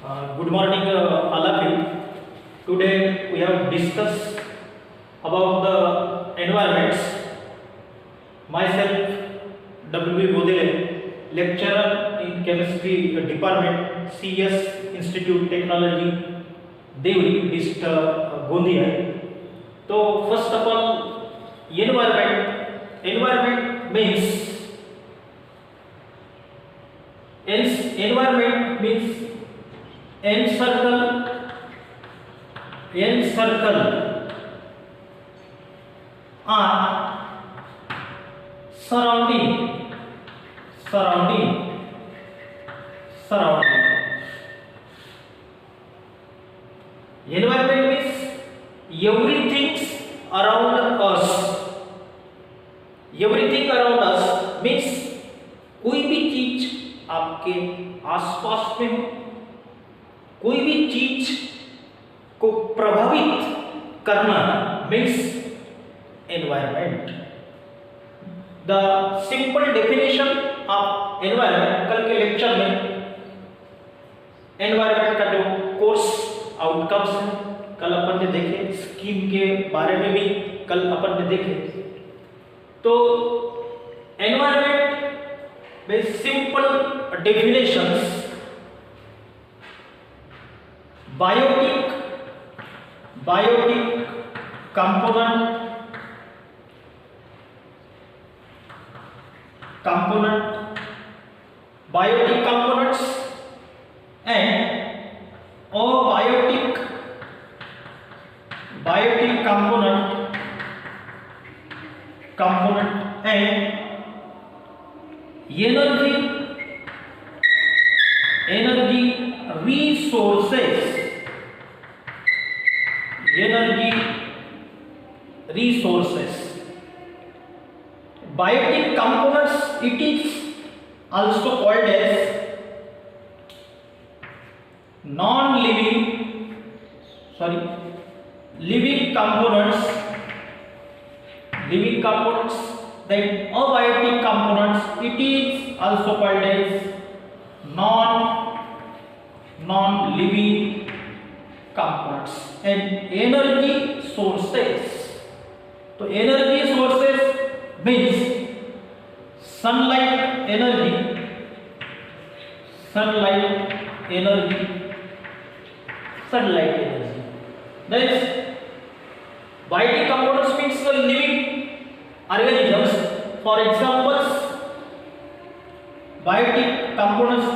Good morning, all of you. Today we have discussed about the environments. Myself, W. Bodele, lecturer in chemistry department, CS Institute Technology, Devri, district Gondia. So first of all, environment. Environment means environment means encircle are surrounding. Environment means everything around us. Everything around us means कोई भी चीज आपके आसपास में हो, कोई भी चीज को प्रभावित करना means environment. The simple definition of environment, कल के लेक्चर में एनवायरमेंट का जो कोर्स आउटकम्स है कल अपन ने देखे, स्कीम के बारे में भी कल अपन ने देखे। तो एनवायरमेंट में simple definitions biotic component biotic components and abiotic component and energy resources. Biotic components, it is also called as living components. Then abiotic components, it is also called as non-living components. And energy sources. So energy sources means sunlight energy. Then biotic components means the living organisms. For examples, biotic components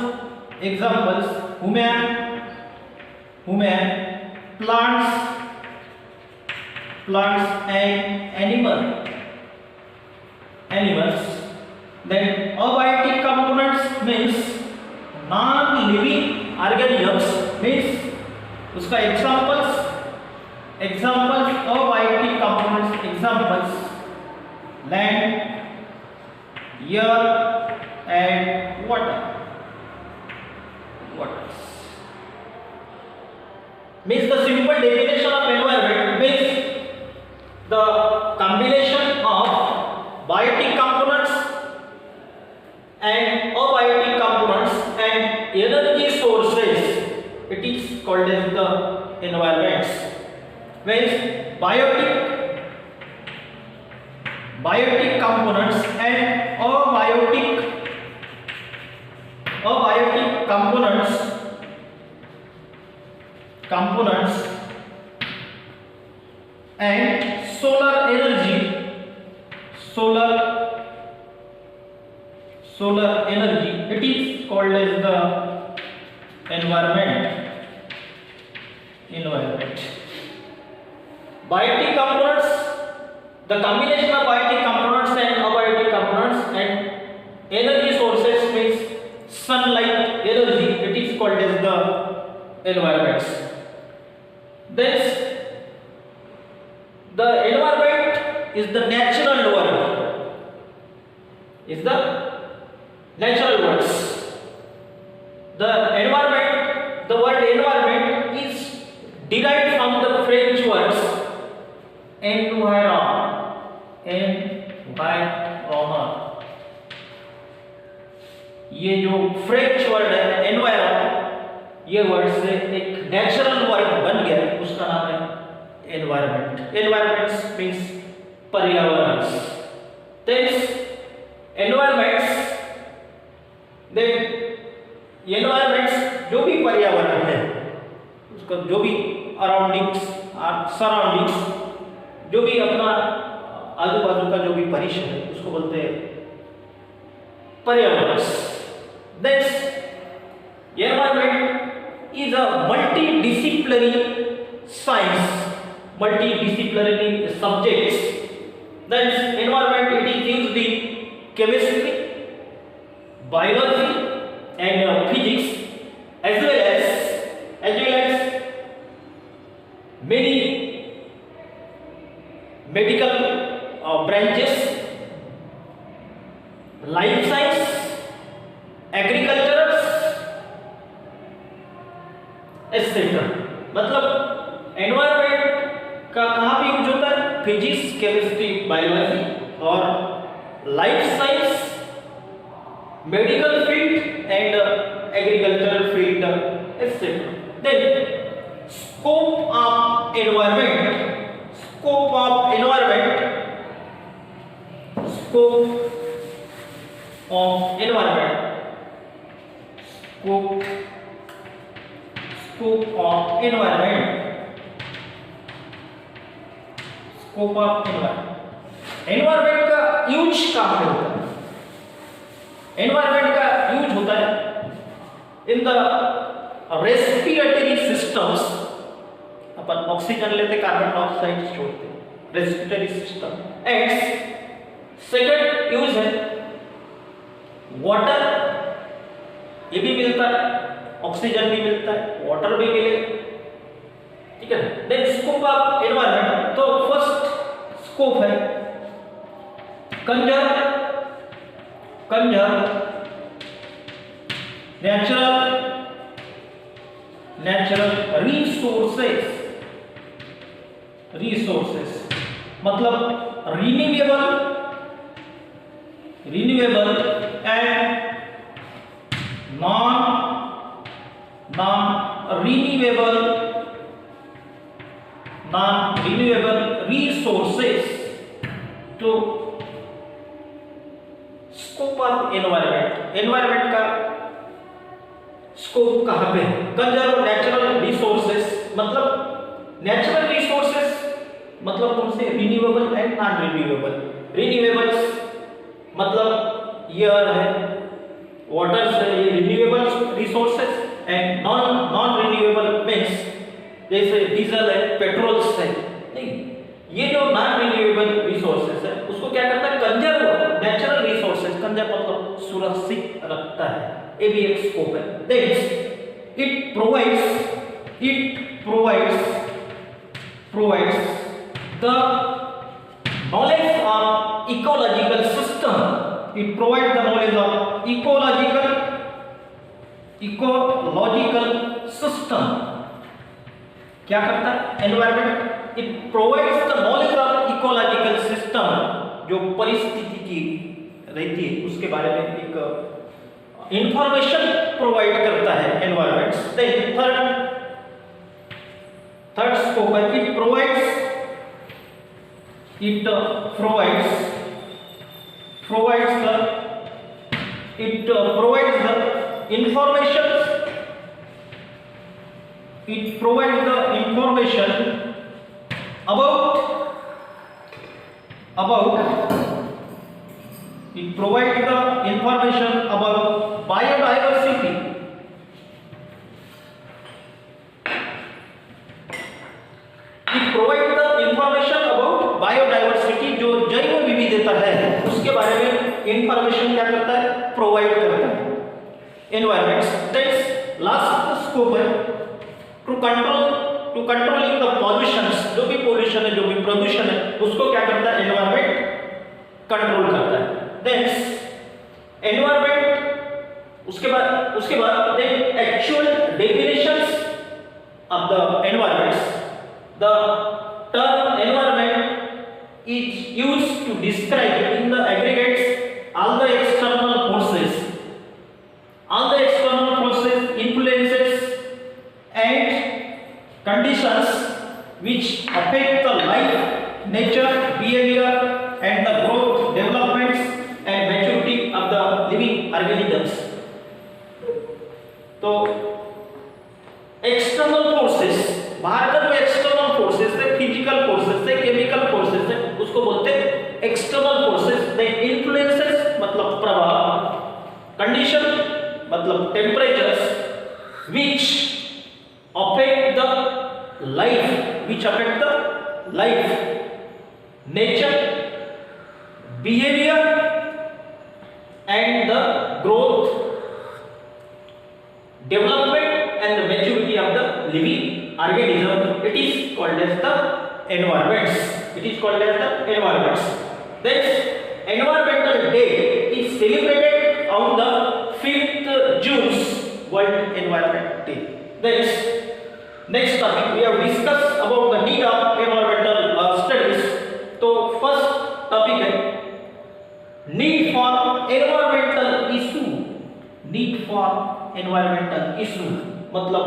examples: human, plants and animals. Then abiotic components means non-living organisms, means उसका examples abiotic components examples: land, air and water. Means the simple definition of environment means the combination of biotic components and abiotic components and energy sources. It is called as the environments. Means biotic components and abiotic components and solar energy, it is called as the environment. Biotic components, the combination of biotic components and abiotic components and energy sources means sunlight energy, it is called as the environments. Then the environment is the natural world. The environment, the word environment is derived from the French words environ. ये जो French word है environ, ये word से एक natural word बन गया, उसका नाम है एनवायरमेंट। एनवायरमेंट मीन्स पर्यावरण। एनवायरमेंट्स, एनवायरमेंट्स जो भी पर्यावरण है उसका, जो भी अराउंडिंग्स सराउंडिंग्स, जो भी अपना आजू बाजू का जो भी परिसर है उसको बोलते हैं पर्यावरण। Environment is a multidisciplinary science, multidisciplinary subjects. Environment it is used in chemistry, biology and physics, as well as many medical branches, life science, agriculture, etc. मतलब एनवायरमेंट का कहाँ पे यूज होता है? फिजिक्स, केमिस्ट्री, बायोलॉजी और life science, medical field and agricultural field, etcetera. Then scope of environment, scope of environment, scope of environment, scope of environment, scope of environment. Environment का use कहाँ पे होता है? एनवायरमेंट का use होता है in the respiratory systems. अपन oxygen लेते, कार्बन डाइऑक्साइड छोड़ते, respiratory system. And second use है वाटर, ये भी मिलता है, ऑक्सीजन भी मिलता है, वाटर भी मिलेगा, ठीक है। देन स्कोप ऑफ एनवायरमेंट, तो फर्स्ट स्कोप है कंजर्व नेचुरल रिसोर्सेस, मतलब renewable and non renewable resources. तो स्कोप ऑफ एनवायरमेंट का स्कोप कहां पे है? कंजर्व नेचुरल रिसोर्सेस, मतलब नेचुरल रिसोर्सेस मतलब कौन से? Renewable and non renewable. Renewables मतलब एयर है, वाटर है, ये renewable resources. And non renewable means जैसे डीजल है, पेट्रोल्स है, नहीं, ये जो नॉन रिन्यूएबल रिसोर्सेस है उसको क्या करता है? कंजर्व नेचुरल रिसोर्सेस, कंजर्व मतलब सुरक्षित रखता है, ये भी एक स्कोप है। Then it provides the knowledge of ecological system. It provide the knowledge of ecological system. क्या करता है environment? It provides the knowledge of ecological system, जो परिस्थिति की रहती है उसके बारे में एक इंफॉर्मेशन प्रोवाइड करता है एनवायरमेंट। देन थर्ड स्कोप है it provides the information about biodiversity, जो जैव विविधता है उसके बारे में इंफॉर्मेशन क्या करता है? प्रोवाइड करता है एनवायरमेंट। दैट्स लास्ट स्कोप है टू कंट्रोलिंग द पॉल्यूशंस, जो भी पोल्यूशन है, जो भी प्रदूषण है, उसको क्या करता है? एनवायरमेंट कंट्रोल करता है। देन एनवायरमेंट, उसके बाद then actual definitions of the environments. The term environment is used to describe in the aggregates all the external forces influences conditions which affect the life, nature, behavior and the growth, developments and maturity of the living organisms. तो external forces, बाहर का जो external forces है, physical forces है, chemical forces है, उसको बोलते हैं एक्सटर्नल फोर्सेस. दे इन्फ्लुएंसेस मतलब प्रभाव, कंडीशन मतलब temperatures, which affect the life, nature, behavior and the growth, development and the maturity of the living organism. It is called as the environments. This Environmental Day is celebrated on the 5th June, World Environment Day. Next topic we have discussed about the need of environmental studies. तो first topic है need for environmental issue मतलब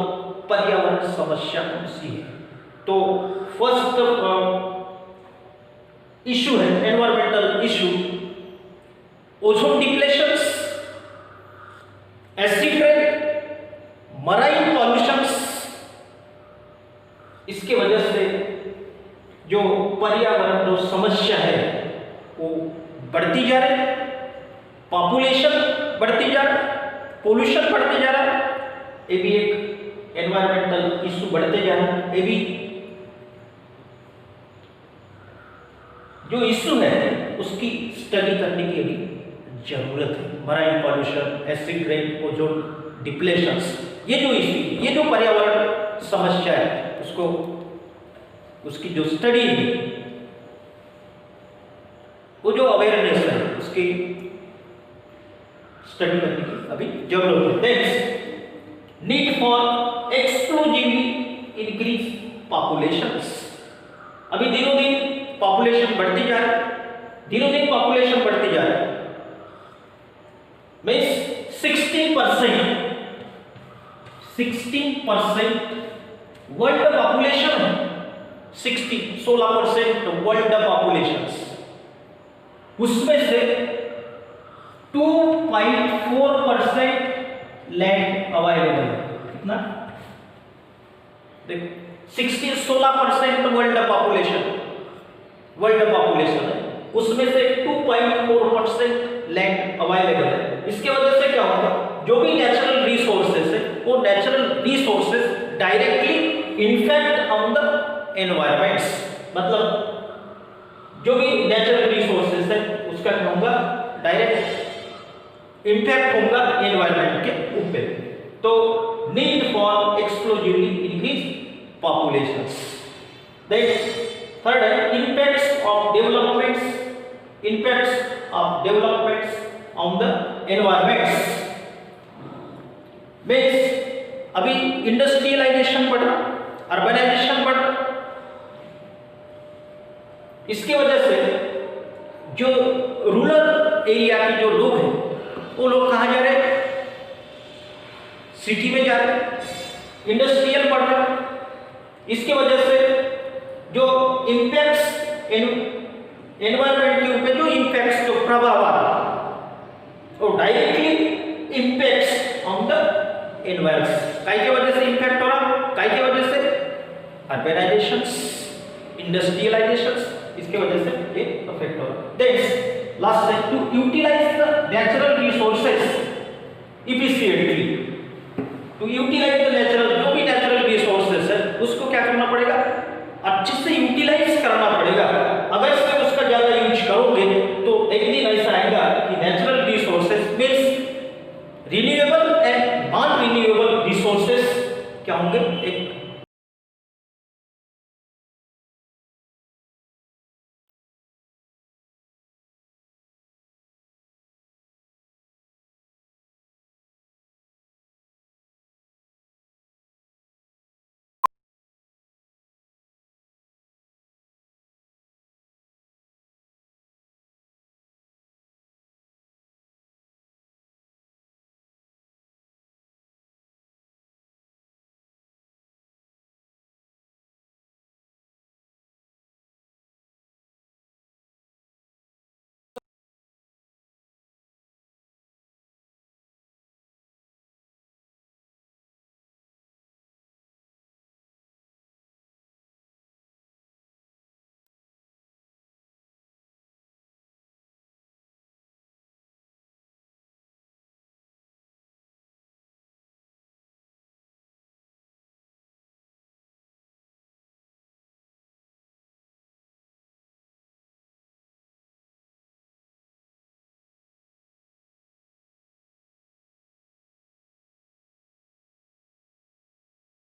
पर्यावरण समस्या कौन सी है. तो first issue है environmental issue, ozone depletions, acid rain, marine pollutions. इसके वजह से जो पर्यावरण जो समस्या है वो बढ़ती जा रही है, पॉपुलेशन बढ़ती जा रहा है, पोल्यूशन बढ़ते जा रहा है. ये भी एक एनवायरमेंटल इशू बढ़ते जा रहा है. ये भी जो इशू है उसकी स्टडी करने की अभी जरूरत है. Marine pollution, acid rain, ozone depletions, ये जो इशू, ये जो पर्यावरण समस्या है उसको, उसकी जो स्टडी है, वो जो अवेयरनेस है उसकी स्टडी करने की अभी जरूरत है. Next need for explosively increase populations. अभी दिनों दिन पॉपुलेशन बढ़ती जा रही है, पॉपुलेशन बढ़ती जा रही है. मीन्स 16% वर्ल्ड पॉपुलेशन है. 16% वर्ल्ड पॉपुलेशन, उसमें से 2.4% लैंड अवेलेबल है. कितना? देख 16% वर्ल्ड पॉपुलेशन है, उसमें से 2.4% लैंड अवेलेबल है. इसके वजह से क्या होगा, जो भी नेचुरल रिसोर्सेज है वो natural resources directly infect on the environments. मतलब जो भी नेचुरल रिसोर्सेज है उसका क्या होगा, डायरेक्ट इम्पैक्ट होगा एनवायरमेंट के ऊपर. तो need for explosively increase populations. Then third है impacts of developments on the environments. Means अभी इंडस्ट्रियलाइजेशन बढ़ रहा, अर्बनाइजेशन बढ़ रहा. इसकी वजह से जो रूरल एरिया के जो लोग हैं वो लोग कहाँ जा रहे हैं, सिटी में जा रहे हैं. इंडस्ट्रियल बढ़ रहा. इसकी वजह से जो इम्पैक्ट्स एनवायरमेंट के ऊपर जो इम्पैक्ट्स जो प्रभाव आ रहा है वो directly impacts on the environment. काई की वजह से इम्पैक्ट हो रहा, काई की वजह से अर्बनाइजेशंस, इंडस्ट्रियलाइजेशंस, इसके वजह से ये अफेक्ट हो रहा. देन लास्ट है to utilize the natural resources efficiently. To utilize the natural, जो भी नेचुरल रिसोर्सेज है उसको क्या करना पड़ेगा, अच्छे से यूटिलाइज करना पड़ेगा. अगर से उसका ज्यादा यूज करोगे तो एक दिन ऐसा आएगा कि natural resources means renewable and non renewable resources क्या होंगे, एक